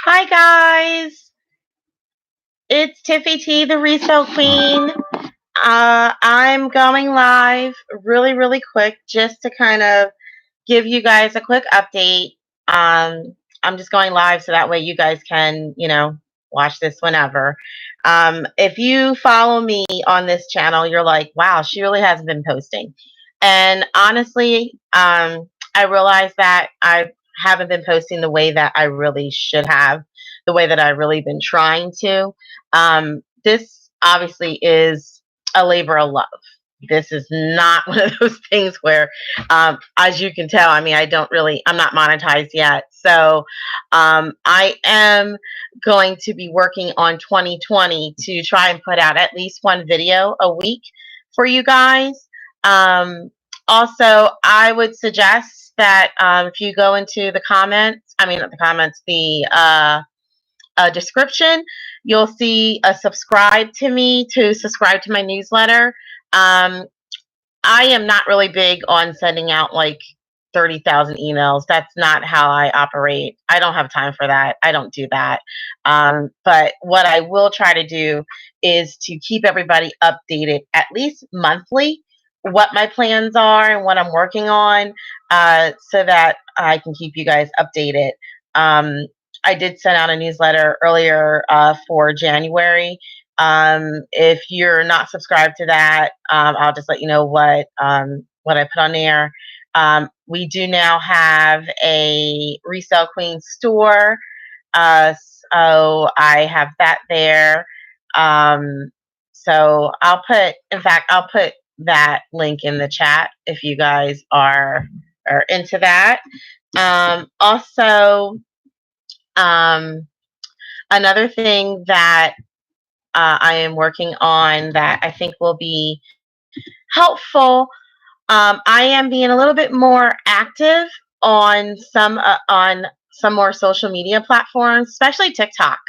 Hi guys, it's Tiffy T, the Resell Queen. I'm going live really quick just to kind of give you guys a quick update. I'm just going live so that way you guys can, watch this whenever. If you follow me on this channel, you're like, wow, she really hasn't been posting. And honestly, I realized that I haven't been posting the way that I really should have, the way that I've really been trying to. This obviously is a labor of love. This is not one of those things where, as you can tell, I'm not monetized yet. So I am going to be working on 2020 to try and put out at least one video a week for you guys. Also, I would suggest that if you go into the comments, not the comments, the description, you'll see a subscribe to me to subscribe to my newsletter. I am not really big on sending out like 30,000 emails. That's not how I operate. I don't have time for that. I don't do that. But what I will try to do is to keep everybody updated at least monthly, what my plans are and what I'm working on, so that I can keep you guys updated. I did send out a newsletter earlier for January. If you're not subscribed to that, I'll just let you know what I put on there. We do now have a Resell Queen store, so I have that there. So I'll put that link in the chat if you guys are into that. Also, another thing that I am working on that I think will be helpful. I am being a little bit more active on some more social media platforms, especially TikTok.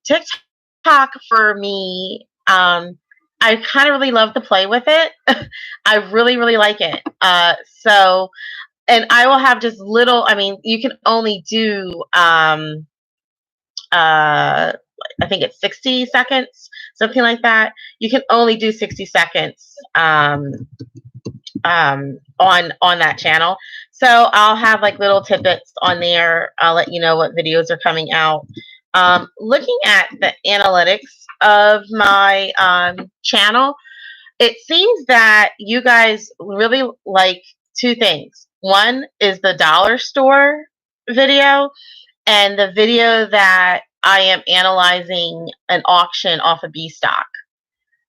TikTok for me, I kind of really love to play with it. I really like it. And I will have just little. You can only do I think it's 60 seconds, something like that. You can only do 60 seconds on that channel. So I'll have like little tidbits on there. I'll let you know what videos are coming out. Looking at the analytics of my channel, it seems that you guys really like two things. One is the dollar store video, and the video that I am analyzing an auction off of bstock.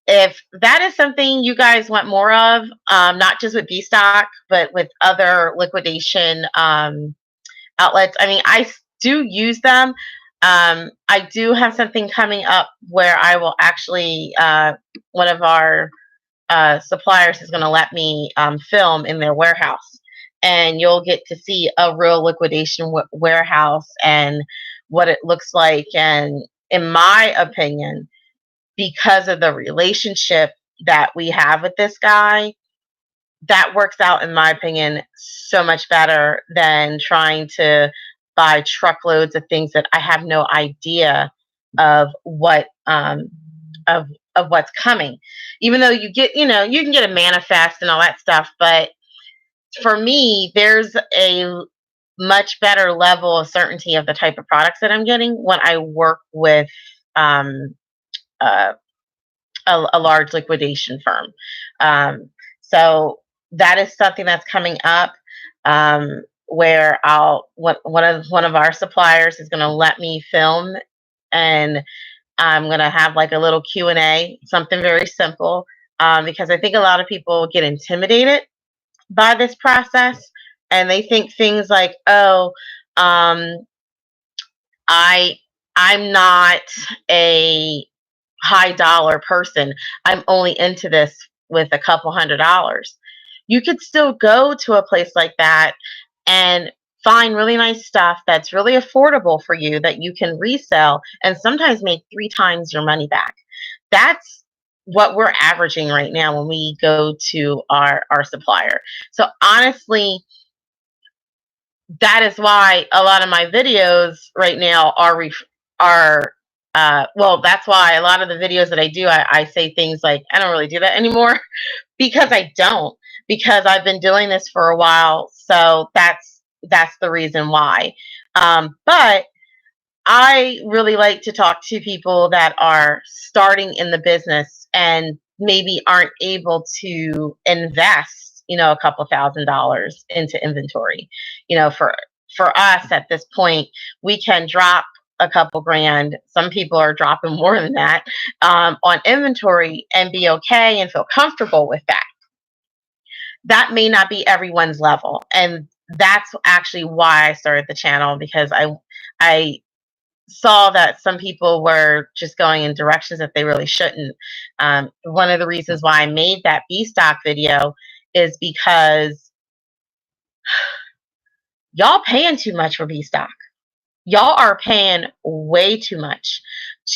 If that is something you guys want more of, not just with bstock, but with other liquidation outlets, I do use them. I do have something coming up where I will actually, one of our suppliers is going to let me film in their warehouse, and you'll get to see a real liquidation warehouse and what it looks like. And in my opinion, because of the relationship that we have with this guy, that works out, in my opinion, so much better than trying to buy truckloads of things that I have no idea of what of what's coming. Even though you can get a manifest and all that stuff, but for me, there's a much better level of certainty of the type of products that I'm getting when I work with a large liquidation firm. So that is something that's coming up, where one of our suppliers is going to let me film, and I'm going to have like a little Q&A, something very simple, because I think a lot of people get intimidated by this process, and they think things like, oh, I'm not a high dollar person. I'm only into this with a couple $100s. You could still go to a place like that and find really nice stuff that's really affordable for you that you can resell and sometimes make 3 times your money back. That's what we're averaging right now when we go to our supplier. So honestly, that is why a lot of my videos right now are well, that's why a lot of the videos that I do, I say things like, I don't really do that anymore because I don't, because I've been doing this for a while. So that's the reason why. But I really like to talk to people that are starting in the business and maybe aren't able to invest, a couple $1,000s into inventory. For us at this point, we can drop a couple grand. Some people are dropping more than that on inventory and be okay and feel comfortable with that. That may not be everyone's level, and that's actually why I started the channel, because I saw that some people were just going in directions that they really shouldn't. One of the reasons why I made that bstock video is because y'all paying too much for bstock. Y'all are paying way too much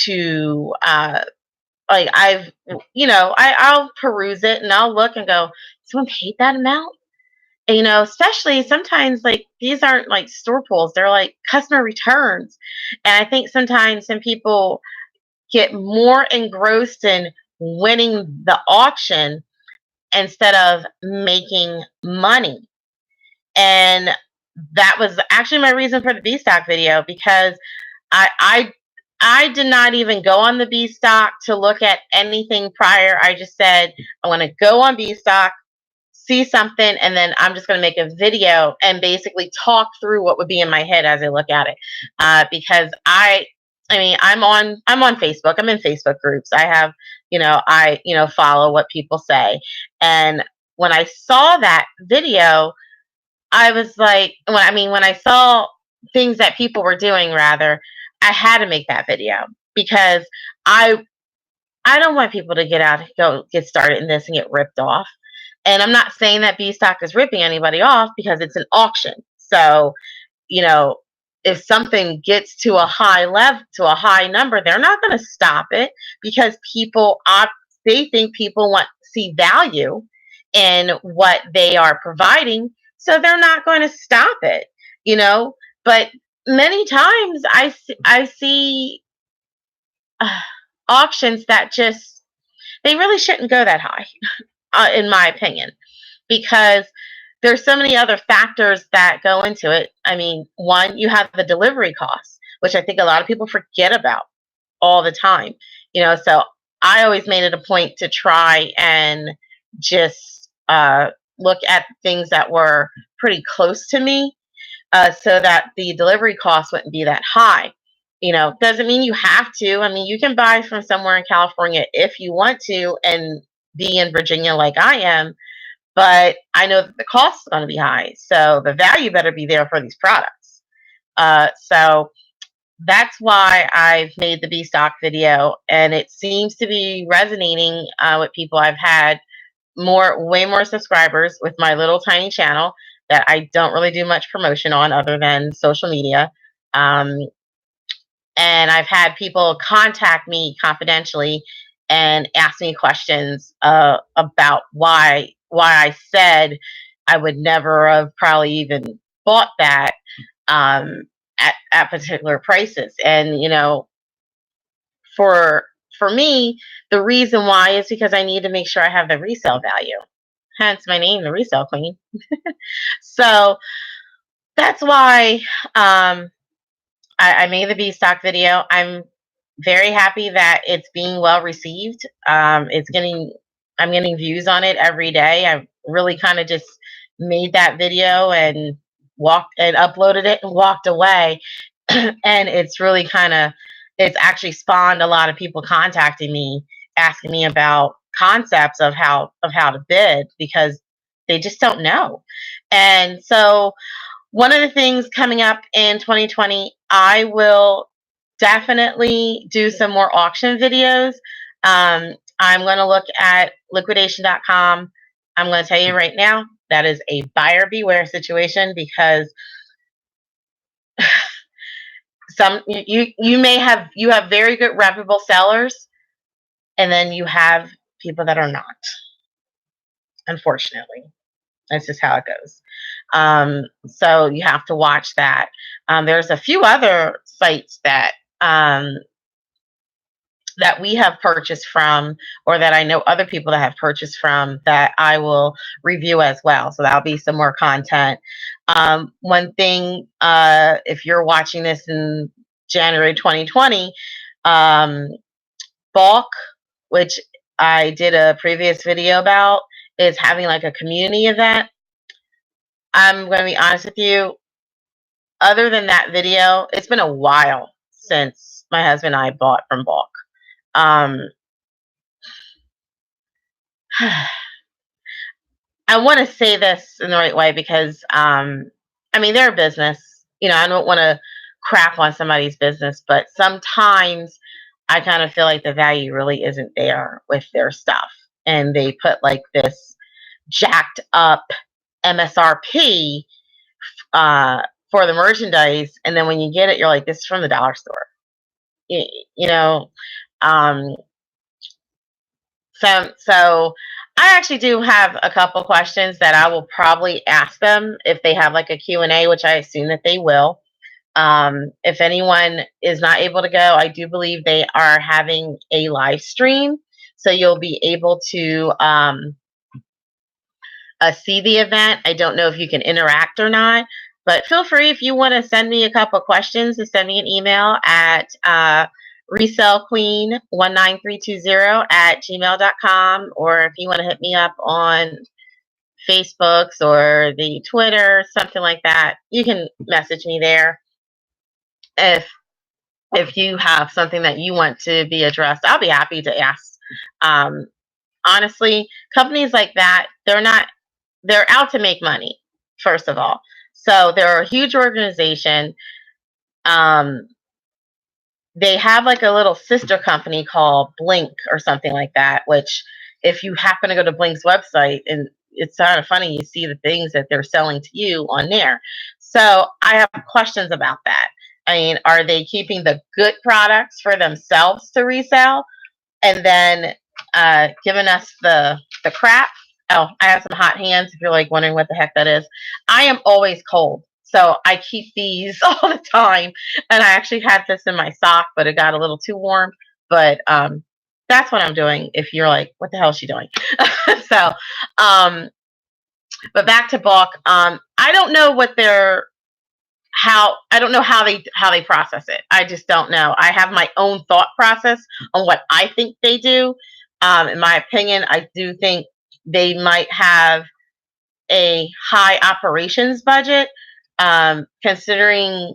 to like I'll peruse it and I'll look and go, someone paid that amount? And, especially sometimes, like, these aren't like store pulls, they're like customer returns. And I think sometimes some people get more engrossed in winning the auction instead of making money. And that was actually my reason for the B stock video, because I I I did not even go on the B stock to look at anything prior. I just said I want to go on B stock, see something, and then I'm just going to make a video and basically talk through what would be in my head as I look at it. Because I mean, I'm on Facebook. I'm in Facebook groups. I have, I follow what people say. And when I saw that video, I was like, when I saw things that people were doing, rather, I had to make that video because I I don't want people to go get started in this and get ripped off. And I'm not saying that B stock is ripping anybody off, because it's an auction. So, you know, if something gets to a high level, to a high number, they're not going to stop it, because they think people see value in what they are providing. So they're not going to stop it. But many times I see uh, auctions that just, they really shouldn't go that high, in my opinion, because there's so many other factors that go into it. I mean, one, you have the delivery costs, which I think a lot of people forget about all the time. So I always made it a point to try and just look at things that were pretty close to me, so that the delivery costs wouldn't be that high. Doesn't mean you have to. I mean, you can buy from somewhere in California if you want to and be in Virginia like I am, but I know that the cost is going to be high. So the value better be there for these products. So that's why I've made the B stock video, and it seems to be resonating with people. I've had way more subscribers with my little tiny channel that I don't really do much promotion on other than social media. Um, and I've had people contact me confidentially and ask me questions about why I said I would never have probably even bought that um, at particular prices. And for for me, the reason why is because I need to make sure I have the resale value. Hence my name, the Resell Queen. So that's why I made the B stock video. I'm very happy that it's being well received. I'm getting views on it every day. I really kind of just made that video and walked and uploaded it and walked away. And it's actually spawned a lot of people contacting me, asking me about concepts of how to bid, because they just don't know. And so one of the things coming up in 2020, I will definitely do some more auction videos. I'm going to look at liquidation.com. I'm going to tell you right now, that is a buyer beware situation, because you have very good reputable sellers, and then you have people that are not. Unfortunately, that's just how it goes. So you have to watch that. There's a few other sites that we have purchased from, or that I know other people that have purchased from, that I will review as well. So that'll be some more content. One thing, if you're watching this in January 2020, Bulk, which I did a previous video about, is having like a community event. I'm going to be honest with you. Other than that video, it's been a while since my husband and I bought from Bulk. Um, I want to say this in the right way because, I mean, they're a business. I don't want to crap on somebody's business, but sometimes I kind of feel like the value really isn't there with their stuff. And they put like this jacked up MSRP for the merchandise. And then when you get it, you're like, this is from the dollar store. You know, um, so I actually do have a couple questions that I will probably ask them if they have like a Q&A, which I assume that they will. If anyone is not able to go, I do believe they are having a live stream. So you'll be able to see the event. I don't know if you can interact or not, but feel free if you want to send me a couple questions to send me an email at resellqueen19320 or if you want to hit me up on Facebooks or the Twitter, something like that, you can message me there. If you have something that you want to be addressed, I'll be happy to ask. Honestly, companies like that, they're out to make money, first of all. So they're a huge organization. They have like a little sister company called Blink or something like that, which if you happen to go to Blink's website, and it's kind of funny, you see the things that they're selling to you on there. So I have questions about that. I mean, are they keeping the good products for themselves to resell and then giving us the crap? Oh, I have some hot hands if you're like wondering what the heck that is. I am always cold. So I keep these all the time. And I actually had this in my sock, but it got a little too warm. But that's what I'm doing if you're like, what the hell is she doing? So, but back to Bulk. I don't know I don't know how they process it. I just don't know. I have my own thought process on what I think they do. In my opinion, I do think they might have a high operations budget, considering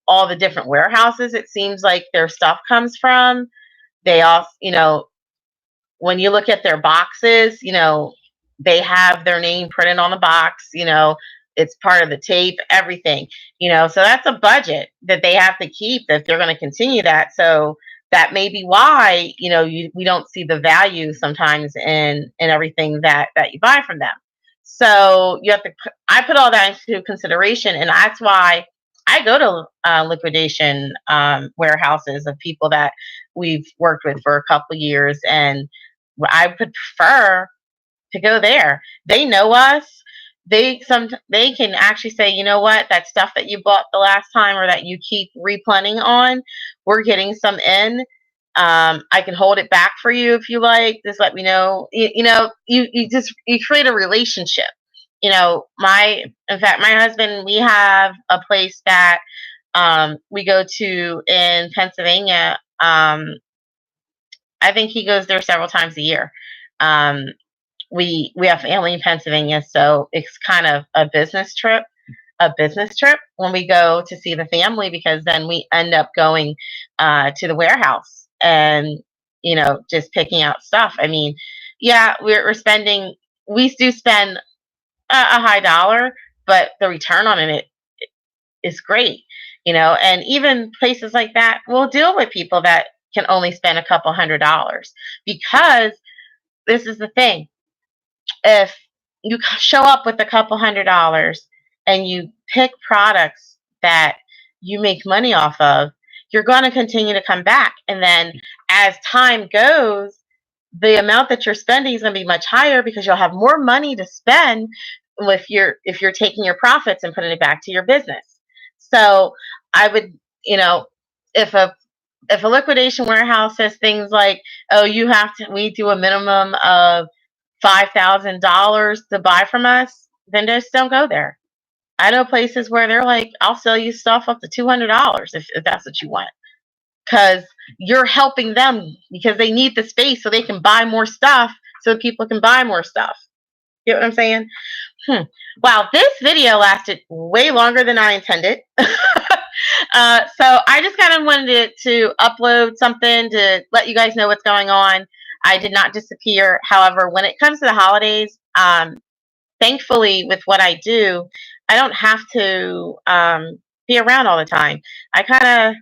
all the different warehouses it seems like their stuff comes from. They also, when you look at their boxes, they have their name printed on the box, it's part of the tape, everything, so that's a budget that they have to keep if they're going to continue that. So that may be why, we don't see the value sometimes in everything that you buy from them. So I put all that into consideration, and that's why I go to liquidation warehouses of people that we've worked with for a couple of years, and I would prefer to go there. They know us. They can actually say, you know what, that stuff that you bought the last time or that you keep replenning on, we're getting some in. I can hold it back for you if you like. Just let me know. You create a relationship. In fact, my husband, we have a place that we go to in Pennsylvania. I think he goes there several times a year. We have family in Pennsylvania, so it's kind of a business trip when we go to see the family, because then we end up going to the warehouse and just picking out stuff. I mean, yeah, we do spend a high dollar, but the return on it is great, and even places like that will deal with people that can only spend a couple $100s, because this is the thing. If you show up with a couple $100s and you pick products that you make money off of, you're going to continue to come back. And then as time goes, the amount that you're spending is going to be much higher because you'll have more money to spend if you're taking your profits and putting it back to your business. So I would, if a liquidation warehouse says things like, oh, we do a minimum of $5,000 to buy from us, then just don't go there. I know places where they're like, I'll sell you stuff up to $200 if that's what you want, because you're helping them because they need the space so they can buy more stuff so that people can buy more stuff. You know what I'm saying? Wow, this video lasted way longer than I intended. So I just kind of wanted to upload something to let you guys know what's going on. I did not disappear. However, when it comes to the holidays, thankfully with what I do, I don't have to be around all the time. I kind of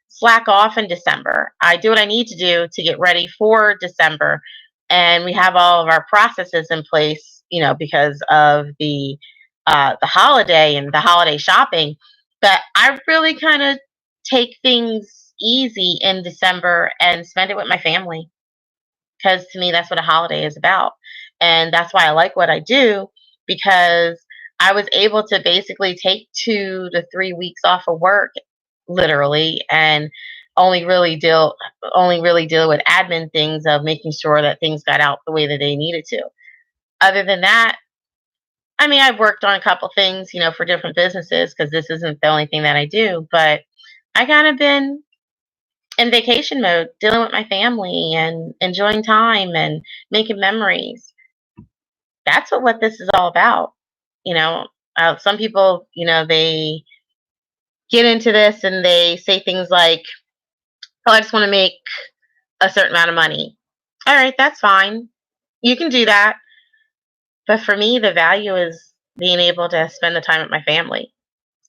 slack off in December. I do what I need to do to get ready for December. And we have all of our processes in place, because of the holiday and the holiday shopping. But I really kind of take things easy in December and spend it with my family, because to me, that's what a holiday is about. And that's why I like what I do, because I was able to basically take 2 to 3 weeks off of work, literally, and only really deal with admin things of making sure that things got out the way that they needed to. Other than that, I mean, I've worked on a couple things, for different businesses, because this isn't the only thing that I do, but I kind of been in vacation mode, dealing with my family and enjoying time and making memories. That's what this is all about. Some people, they get into this and they say things like, oh, I just want to make a certain amount of money. All right, that's fine. You can do that. But for me, the value is being able to spend the time with my family.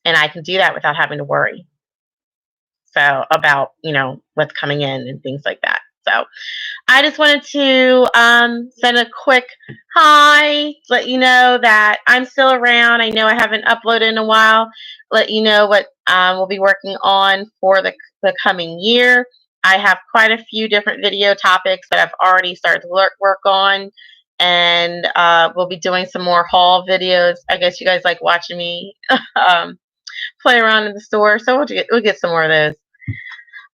And I can do that without having to worry. So about, what's coming in and things like that. So I just wanted to send a quick hi, let you know that I'm still around. I know I haven't uploaded in a while. Let you know what we'll be working on for the coming year. I have quite a few different video topics that I've already started to work on. And we'll be doing some more haul videos. I guess you guys like watching me play around in the store. So we'll get some more of those.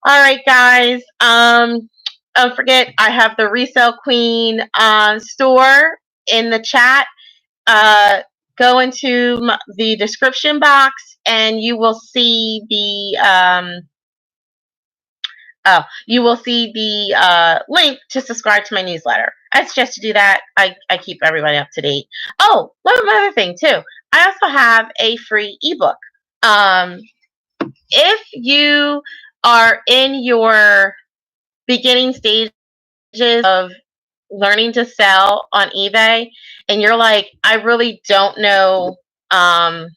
All right, guys. Don't forget, I have the ResellQueen store in the chat. Go into the description box, and you will see the link to subscribe to my newsletter. I suggest you do that. I keep everybody up to date. Oh, one other thing too. I also have a free ebook. If you are in your beginning stages of learning to sell on eBay, and you're like, I really don't know, I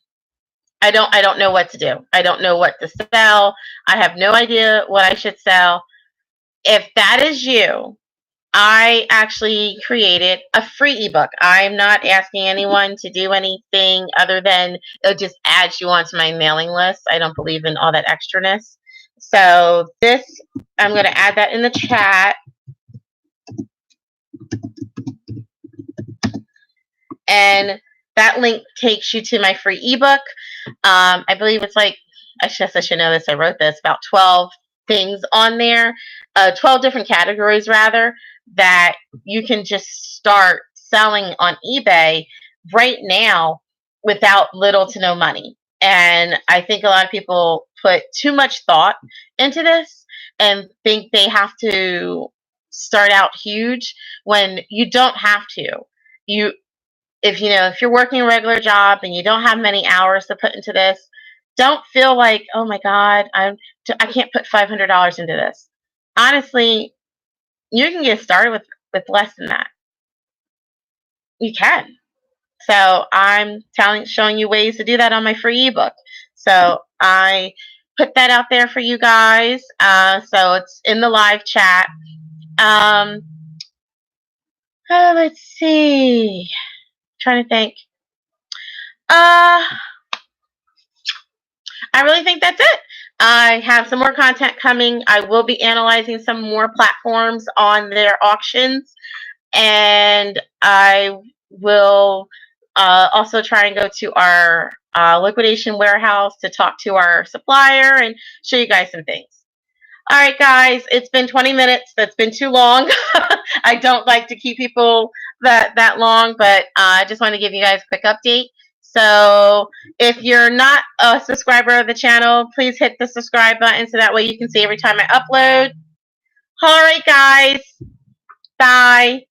don't know what to do. I don't know what to sell. I have no idea what I should sell. If that is you, I actually created a free ebook. I'm not asking anyone to do anything other than it just adds you onto my mailing list. I don't believe in all that extraness. So I'm going to add that in the chat. And that link takes you to my free ebook. I believe it's like, I guess I should know this, I wrote this, about 12 things on there, 12 different categories rather, that you can just start selling on eBay right now without little to no money. And I think a lot of people put too much thought into this and think they have to start out huge when you don't have to. If you're working a regular job and you don't have many hours to put into this, don't feel like, oh my God, I can't put $500 into this. Honestly, you can get started with less than that. You can. So I'm showing you ways to do that on my free ebook. So I put that out there for you guys. So it's in the live chat. Let's see. Trying to think. I really think that's it. I have some more content coming. I will be analyzing some more platforms on their auctions, and I will also try and go to our liquidation warehouse to talk to our supplier and show you guys some things. All right, guys, it's been 20 minutes. That's been too long. I don't like to keep people that long, but I just want to give you guys a quick update. So if you're not a subscriber of the channel, please hit the subscribe button so that way you can see every time I upload. All right, guys. Bye.